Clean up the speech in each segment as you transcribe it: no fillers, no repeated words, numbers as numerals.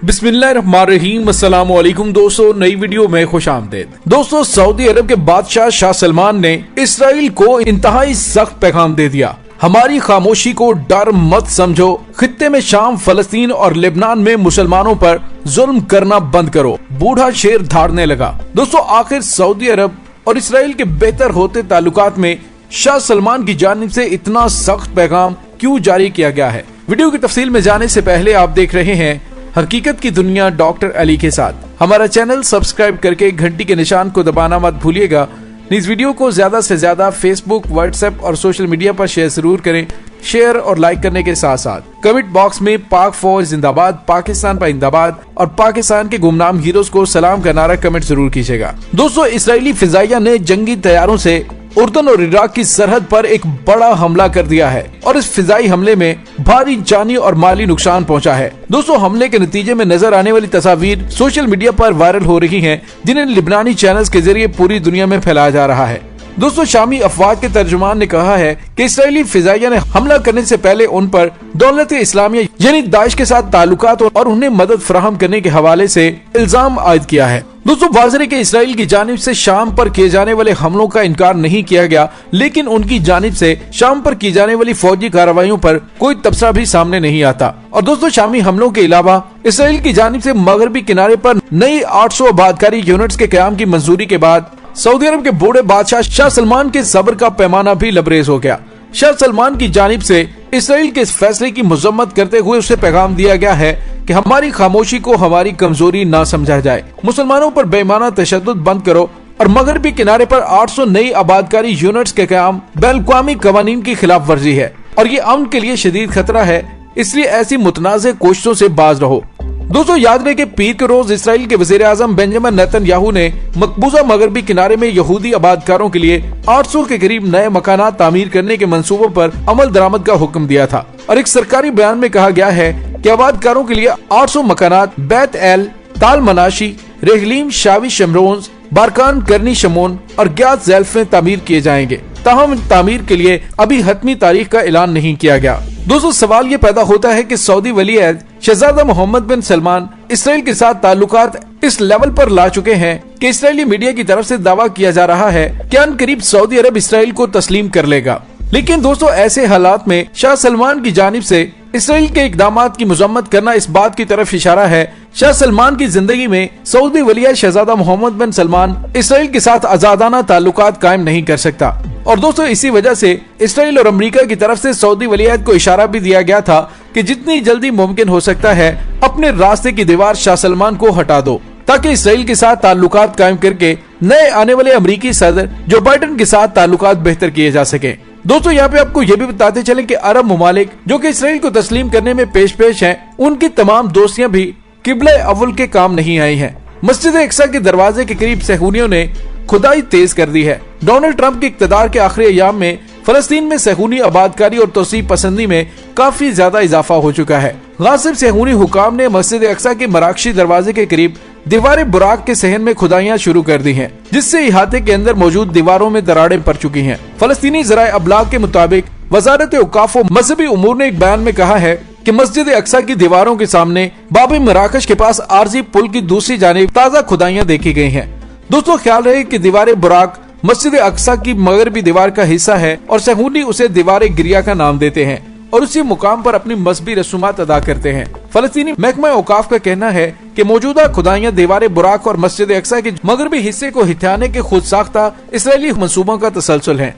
बिस्मिल्लाहिर्रहमानिर्रहीम। अस्सलाम वालेकुम दोस्तों, नई वीडियो में खुश आमदीद। दोस्तों, सऊदी अरब के बादशाह शाह सलमान ने इसराइल को इंतहाई सख्त पैगाम दे दिया। हमारी खामोशी को डर मत समझो, खित्ते में शाम, फलस्तीन और लेबनान में मुसलमानों पर जुल्म करना बंद करो। बूढ़ा शेर धाड़ने लगा। दोस्तों, आखिर सऊदी अरब और इसराइल के बेहतर होते ताल्लुकात में शाह सलमान की जानिब से इतना सख्त पैगाम क्यों जारी किया गया है? वीडियो की तफसील में जाने से पहले आप देख रहे हैं हकीकत की दुनिया डॉक्टर अली के साथ। हमारा चैनल सब्सक्राइब करके घंटी के निशान को दबाना मत भूलिएगा। इस वीडियो को ज्यादा से ज्यादा फेसबुक, व्हाट्सएप और सोशल मीडिया पर शेयर जरूर करें। शेयर और लाइक करने के साथ साथ कमेंट बॉक्स में पाक फौज जिंदाबाद, पाकिस्तान पाइंदाबाद और पाकिस्तान के गुमनाम हीरोज को सलाम का नारा कमेंट जरूर कीजिएगा। दोस्तों, इजरायली फिजाइया ने जंगी तैयारों से उर्दन और इराक की सरहद पर एक बड़ा हमला कर दिया है और इस फिजाई हमले में भारी जानी और माली नुकसान पहुंचा है। दोस्तों, हमले के नतीजे में नजर आने वाली तस्वीर सोशल मीडिया पर वायरल हो रही हैं, जिन्हें लिबनानी चैनल्स के जरिए पूरी दुनिया में फैलाया जा रहा है। दोस्तों, शामी अफवाज के तर्जुमान ने कहा है कि इस्राएली फिजाइया ने हमला करने से पहले उन पर दौलत इस्लामिया यानी दाइश के साथ ताल्लुकात और उन्हें मदद फराहम करने के हवाले से इल्जाम आयद किया है। दोस्तों, वाज़ेह है कि इसराइल की जानिब से शाम पर किए जाने वाले हमलों का इनकार नहीं किया गया, लेकिन उनकी जानिब से शाम पर की जाने वाली फौजी कार्रवाइयों पर कोई तबसरा भी सामने नहीं आता। और दोस्तों, शामी हमलों के अलावा इसराइल की जानिब से मगरबी किनारे पर नई 800 आबादकारी यूनिट्स के क़याम की मंजूरी के बाद सऊदी अरब के बूढ़े बादशाह शाह सलमान के सब्र का पैमाना भी लबरेज हो गया। शाह सलमान की जानिब से इसराइल के इस फैसले की मजम्मत करते हुए उसे पैगाम दिया गया है कि हमारी खामोशी को हमारी कमजोरी ना समझा जाए। मुसलमानों पर बेईमाना तशद्दुद बंद करो और मगरबी किनारे पर 800 नई आबादकारी यूनिट्स के क़याम बैन-अल-अक़वामी कवानीन की खिलाफ वर्जी है और ये अमन के लिए शदीद खतरा है, इसलिए ऐसी मुतनाज़ कोशिशों से बाज रहो। दोस्तों, याद रहे कि पीर के रोज इसराइल के वज़ीर आज़म बेंजामिन नेतन्याहू ने मकबूजा मगरबी किनारे में यहूदी आबादकारों के लिए 800 के करीब नए मकानात तामीर करने के मंसूबों पर अमल दरामद का हुक्म दिया था और एक सरकारी बयान में कहा गया है कि आबादकारों के लिए 800 मकानात बैत एल, ताल मनाशी, रेगलीम, शावी शमरोन, बारकान, करनी शमोन और ग्यात ज़ैल्फ में तामीर किए जाएंगे। ताहम तामीर के लिए अभी हतमी तारीख का ऐलान नहीं किया गया। दोस्तों, सवाल ये पैदा होता है कि सऊदी वली-ए-अहद शहजादा मोहम्मद बिन सलमान इसराइल के साथ ताल्लुकात इस लेवल पर ला चुके हैं कि इसराइली मीडिया की तरफ से दावा किया जा रहा है कि अनकरीब सऊदी अरब इसराइल को तस्लीम कर लेगा। लेकिन दोस्तों, ऐसे हालात में शाह सलमान की जानिब से इसराइल के इकदामात की मजम्मत करना इस बात की तरफ इशारा है शाह सलमान की जिंदगी में सऊदी वली-ए-अहद शहजादा मोहम्मद बिन सलमान इसराइल के साथ आजादाना ताल्लुकात कायम नहीं कर सकता। और दोस्तों, इसी वजह से इसराइल और अमेरिका की तरफ से सऊदी वली-ए-अहद को इशारा भी दिया गया था कि जितनी जल्दी मुमकिन हो सकता है अपने रास्ते की दीवार शाह सलमान को हटा दो, ताकि इसराइल के साथ ताल्लुकात कायम करके नए आने वाले अमेरिकी सदर जो बाइडेन के साथ ताल्लुकात बेहतर किए जा सके। दोस्तों, यहाँ पे आपको ये भी बताते चलें कि अरब ममालिक जो कि इसराइल को तस्लीम करने में पेश हैं, उनकी तमाम दोस्तियां भी किबला अव्वल के काम नहीं आई हैं। मस्जिद अक्सा के दरवाजे के करीब सहूनियों ने खुदाई तेज कर दी है। डोनाल्ड ट्रंप के इक़्तिदार के आखिरी अय्याम में फलस्तीन में सहूनी आबादकारी और तोसी पसंदी में काफी ज्यादा इजाफा हो चुका है। गासिब सहूनी हुकाम ने मस्जिद अक्सा के मराकशी दरवाजे के करीब दीवार बुराक के सहन में खुदाइयां शुरू कर दी हैं, जिससे इहाते के अंदर मौजूद दीवारों में दरारें पड़ चुकी हैं। फलस्तीनी ज़राए अबलाग के मुताबिक वजारत औकाफ व मजहबी उमूर ने एक बयान में कहा है कि मस्जिद अक्सा की दीवारों के सामने बाब मराकश के पास आरजी पुल की दूसरी जानिब ताज़ा खुदाइयां देखी गई हैं। दोस्तों, ख्याल रहे कि दीवार बुराक मस्जिद अक्सा की मगरबी दीवार का हिस्सा है और सहूनी उसे दीवार गिरिया का नाम देते हैं और उसी मुकाम पर अपनी मजहबी रसूमात अदा करते हैं। फलस्तीनी महकमा औकाफ का कहना है कि मौजूदा खुदाइयां दीवार बुराक और मस्जिद अक्सा के मगरबी हिस्से को हिथाने के खुद साख्ता इसराइली मंसूबों का तसलसल है।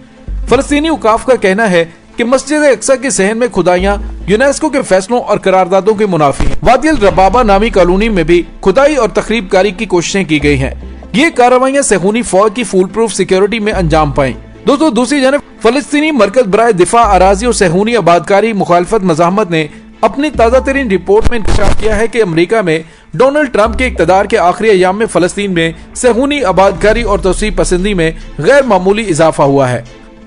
फलस्तीनी औकाफ का कहना है कि मस्जिद अक्सा के सहन में खुदाइयां यूनेस्को के फैसलों और करारदादों के मुनाफी हैं। वादी अल रबाबा नामी कॉलोनी में भी खुदाई और तखरीब कारी की कोशिशें की गई हैं। ये कार्रवाइयां सहूनी फौज की फूल प्रूफ सिक्योरिटी में अंजाम पाई। दोस्तों, दूसरी जानब फलस्तीनी मरकज बराए दिफा अराजी और सहूनी आबादकारी मुखालफत मज़ाहमत ने अपनी ताज़ा तरीन रिपोर्ट में इंकशाफ किया है कि अमेरिका में डोनाल्ड ट्रंप के इक़्तिदार के आखिरी अय्याम में फलस्तीन में सहूनी आबादकारी और तोसी पसंदी में गैर मामूली इजाफा हुआ है।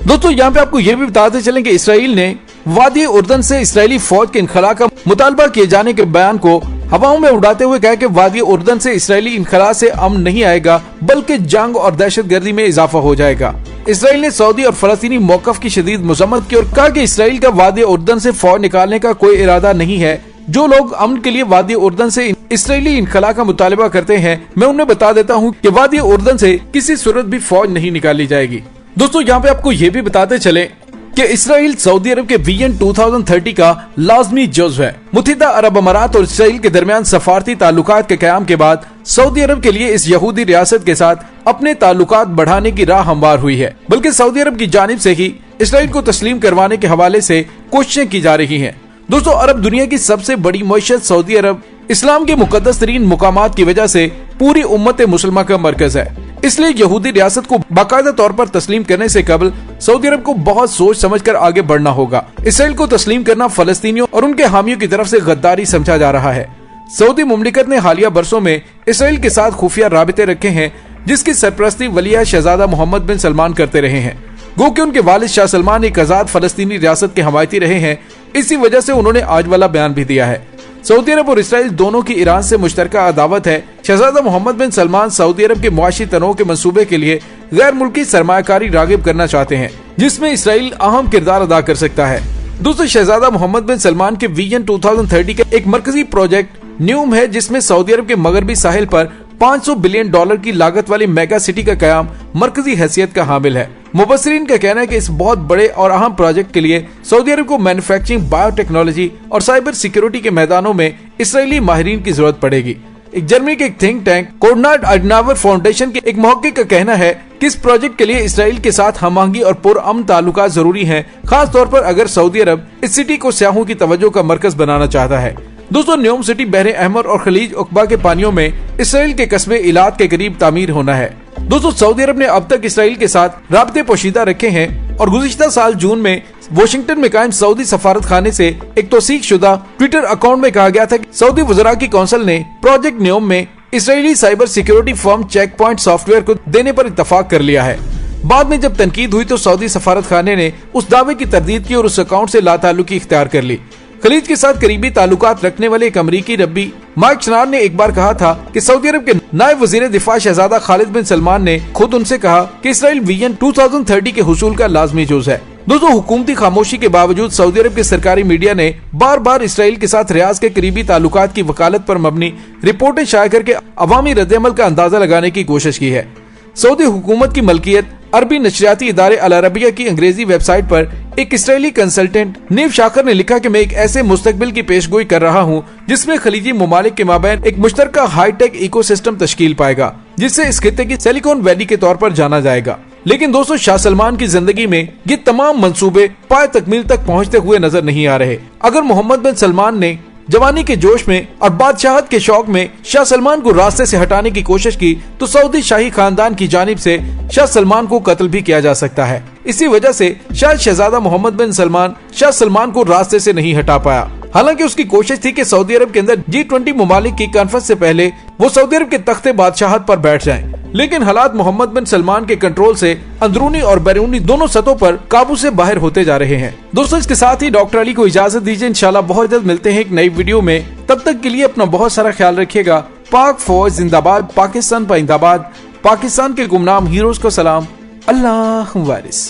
दोस्तों, यहाँ पे आपको ये भी बताते चलें कि इसराइल ने वादी उर्दन से इसराइली फौज के इनखला का मुतालबा किए जाने के बयान को हवाओं में उड़ाते हुए कहा कि वादी उर्दन से इसराइली इनखला से अमन नहीं आएगा, बल्कि जंग और दहशत गर्दी में इजाफा हो जाएगा। इसराइल ने सऊदी और फलस्तीनी मौकफ की शदीद मजम्मत की और कहा कि इसराइल का वादी उर्दन से फौज निकालने का कोई इरादा नहीं है, जो लोग अमन के लिए वादी उर्दन से इसराइली इनखला का मुतालबा करते हैं, मैं उन्हें बता देता हूँ कि वादी उर्दन से किसी सूरत भी फौज नहीं निकाली जाएगी। दोस्तों यहाँ पे आपको ये भी बताते चले कि इसराइल सऊदी अरब के विजन 2030 का लाजमी जुज़्व है। मुत्तहिदा अरब अमारात और इसराइल के दरमियान सफारती ताल्लुकात के क़याम के बाद सऊदी अरब के लिए इस यहूदी रियासत के साथ अपने ताल्लुकात बढ़ाने की राह हमवार हुई है, बल्कि सऊदी अरब की जानिब से ही इसराइल को तस्लीम करवाने के हवाले से कोशिशें की जा रही हैं। दोस्तों अरब दुनिया की सबसे बड़ी मईशत सऊदी अरब इस्लाम के मुकद्दस तरीन मुकामात की वजह से पूरी उम्मत मुसलमा का मरकज है, इसलिए यहूदी रियासत को बाकायदा तौर पर तस्लीम करने से कबल सऊदी अरब को बहुत सोच समझकर आगे बढ़ना होगा। इसराइल को तस्लीम करना फलस्तीनियों और उनके हामियों की तरफ से गद्दारी समझा जा रहा है। सऊदी मुमलिकत ने हालिया बरसों में इसराइल के साथ खुफिया राबिते रखे हैं, जिसकी सरपरस्ती वलिया शहजादा मोहम्मद बिन सलमान करते रहे हैं। गो कि उनके वालिद शाह सलमान एक आजाद फलस्तीनी रियासत के हमायती रहे हैं, इसी वजह से उन्होंने आज वाला बयान भी दिया है। सऊदी अरब और इसराइल दोनों की ईरान से मुश्तरका अदावत है। शहजादा मोहम्मद बिन सलमान सऊदी अरब के मुआशी तनों के मंसूबे के लिए गैर मुल्की सरमायाकारी रागिब करना चाहते हैं, जिसमें इसराइल अहम किरदार अदा कर सकता है। दोस्तों शहजादा मोहम्मद बिन सलमान के विजन 2030 का एक मरकजी प्रोजेक्ट न्यूम है, जिसमें सऊदी अरब के मगरबी साहिल पर $500 बिलियन की लागत वाली मेगा सिटी का कयाम मरकजी हैसियत का हामिल है। मुबस्सिरीन का कहना है कि इस बहुत बड़े और अहम प्रोजेक्ट के लिए सऊदी अरब को मैन्युफैक्चरिंग, बायोटेक्नोलॉजी और साइबर सिक्योरिटी के मैदानों में इसराइली माहिरीन की जरूरत पड़ेगी। एक जर्मनी के एक थिंक टैंक कोडनाड अडनावर फाउंडेशन के एक मुहक्किक का कहना है कि इस प्रोजेक्ट के लिए इसराइल के साथ हमआहंगी और पुरअमन ताल्लुकात जरूरी हैं, खास तौर पर अगर सऊदी अरब इस सिटी को सियाहों की तवज्जो का मरकज बनाना चाहता है। दोस्तों न्यूम सिटी बहरे अहमर और खलीज उकबा के पानियों में इसराइल के कस्बे इलाद के करीब तामीर होना है। दोस्तों सऊदी अरब ने अब तक इसराइल के साथ राब्ते पोशीदा रखे हैं और गुज़िश्ता साल जून में वाशिंगटन में कायम सऊदी सफारत खाने से एक तौसीक शुदा ट्विटर अकाउंट में कहा गया था कि सऊदी वज़रा की कौंसिल ने प्रोजेक्ट न्यूम में इसराइली cyber security firm Check Point software को देने पर इत्तफाक कर लिया है। बाद में जब तनकीद हुई तो सऊदी सफारत खाने ने उस दावे की तरदीद की और उस अकाउंट से लाताल्लुकी इख्तियार कर ली। खलीज के साथ करीबी ताल्लुकात रखने वाले एक अमरीकी रब्बी माइक शनार ने एक बार कहा था कि सऊदी अरब के नायब वजीर दिफा शहजादा खालिद बिन सलमान ने खुद उनसे कहा कि इसराइल विजन 2030 के हुसूल का लाजमी जुज़ है। दोस्तों हुकूमती खामोशी के बावजूद सऊदी अरब के सरकारी मीडिया ने बार बार इसराइल के साथ रियाज के करीबी ताल्लुकात की वकालत पर मबनी रिपोर्टें शाया करके अवामी रद्द-ए-अमल का अंदाजा लगाने की कोशिश की है। सऊदी हुकूमत की मलकियत अरबी नशरियाती इदारे अल अरबिया की अंग्रेजी वेबसाइट पर एक इसराइली कंसल्टेंट नीव शाकर ने लिखा कि मैं एक ऐसे मुस्तकबिल की पेशगोई कर रहा हूँ जिसमें खलीजी ममालिक के माबैन एक मुश्तरका हाईटेक इकोसिस्टम तश्कील पाएगा, जिससे इस खित्ते की सिलिकॉन वैली के तौर पर जाना जाएगा। लेकिन दोस्तों शाह सलमान की जिंदगी में ये तमाम मंसूबे पाए तकमील तक पहुँचते हुए नजर नहीं आ रहे। अगर मोहम्मद बिन सलमान ने जवानी के जोश में और बादशाहत के शौक में शाह सलमान को रास्ते से हटाने की कोशिश की तो सऊदी शाही खानदान की जानिब से शाह सलमान को कत्ल भी किया जा सकता है। इसी वजह से शायद शहजादा मोहम्मद बिन सलमान शाह सलमान को रास्ते से नहीं हटा पाया। हालांकि उसकी कोशिश थी कि सऊदी अरब के अंदर G20 ममालिक की कॉन्फ्रेंस से पहले वो सऊदी अरब के तख्ते बादशाहत पर बैठ जाएं। लेकिन हालात मोहम्मद बिन सलमान के कंट्रोल से अंदरूनी और बैरूनी दोनों सतहों पर काबू से बाहर होते जा रहे हैं। दोस्तों इसके साथ ही डॉक्टर अली को इजाजत दीजिए, इंशाल्लाह बहुत जल्द मिलते हैं एक नई वीडियो में। तब तक के लिए अपना बहुत सारा ख्याल रखिएगा। पाक फौज जिंदाबाद, पाकिस्तान पाइंदाबाद, पाकिस्तान के गुमनाम हीरोज को सलाम, अल्लाह वारिस।